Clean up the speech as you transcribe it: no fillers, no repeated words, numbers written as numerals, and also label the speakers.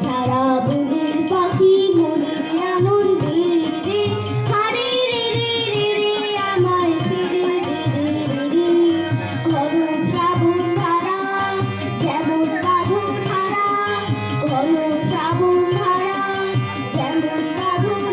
Speaker 1: ছাড়া বুড়ির পাখি মনের আনন্দে রে হারে রে রে রে রে আমায় রে রে রে রে ঘন শ্রাবণ ধারা যেমন বাঁধন ধারা ঘন শ্রাবণ ধারা যেমন বাঁধন